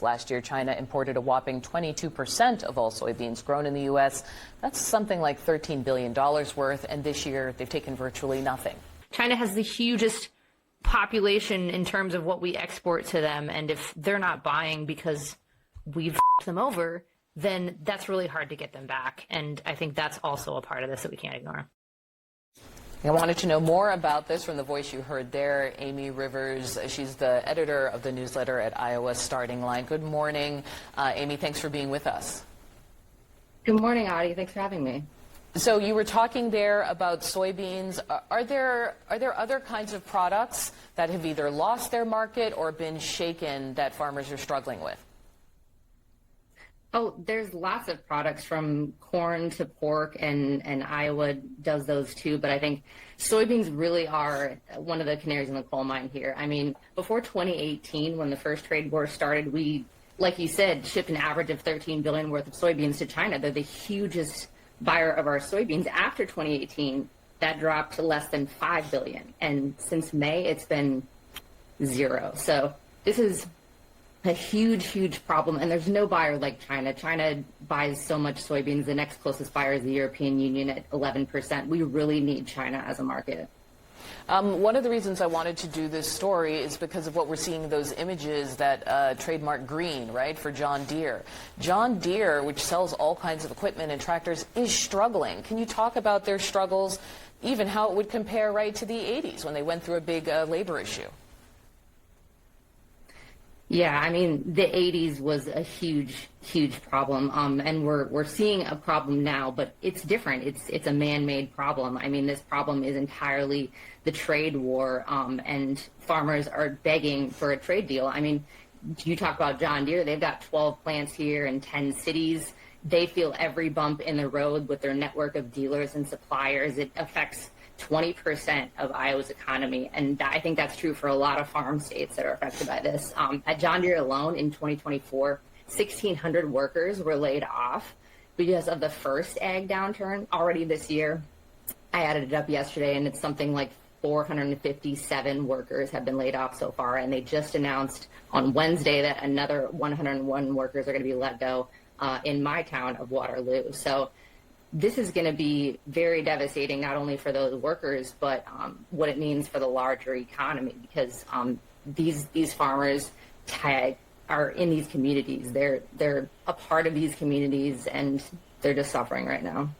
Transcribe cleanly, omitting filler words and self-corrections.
Last year, China imported a whopping 22% of all soybeans grown in the U.S. That's something like $13 billion worth, and this year they've taken virtually nothing. China has the hugest population in terms of what we export to them, and if they're not buying because we've f***ed them over, then that's really hard to get them back, and I think that's also a part of this that we can't ignore. I wanted to know more about this from the voice you heard there, Amie Rivers. She's the editor of the newsletter at Iowa's Starting Line. Good morning, Amie. Thanks for being with us. Good morning, Audie. Thanks for having me. So you were talking there about soybeans. Are there other kinds of products that have either lost their market or been shaken that farmers are struggling with? Oh, there's lots of products from corn to pork, and Iowa does those too. But I think soybeans really are one of the canaries in the coal mine here. I mean, before 2018, when the first trade war started, we, like you said, shipped an average of 13 billion worth of soybeans to China. They're the hugest buyer of our soybeans. After 2018, that dropped to less than 5 billion. And since May, it's been zero. So this is a huge problem, and there's no buyer like China. China buys so much soybeans. The next closest buyer is the European Union at 11%. We really need China as a market. One of the reasons I wanted to do this story is because of what we're seeing, those images that trademark green, right, for John Deere. John Deere, which sells all kinds of equipment and tractors, is struggling. Can you talk about their struggles, even how it would compare right to the 80s when they went through a big labor issue? Yeah, I mean, the 80s was a huge problem, and we're seeing a problem now, but it's different. It's a man-made problem. I mean, this problem is entirely the trade war, and farmers are begging for a trade deal. I mean, you talk about John Deere. They've got 12 plants here in 10 cities. They feel every bump in the road with their network of dealers and suppliers. It affects 20% of Iowa's economy, and I think that's true for a lot of farm states that are affected by this. At John Deere alone in 2024, 1,600 workers were laid off because of the first ag downturn. Already this year, I added it up yesterday, and it's something like 457 workers have been laid off so far, and they just announced on Wednesday that another 101 workers are going to be let go in my town of Waterloo. So this is going to be very devastating, not only for those workers, but what it means for the larger economy, because these farmers are in these communities. They're a part of these communities, and they're just suffering right now.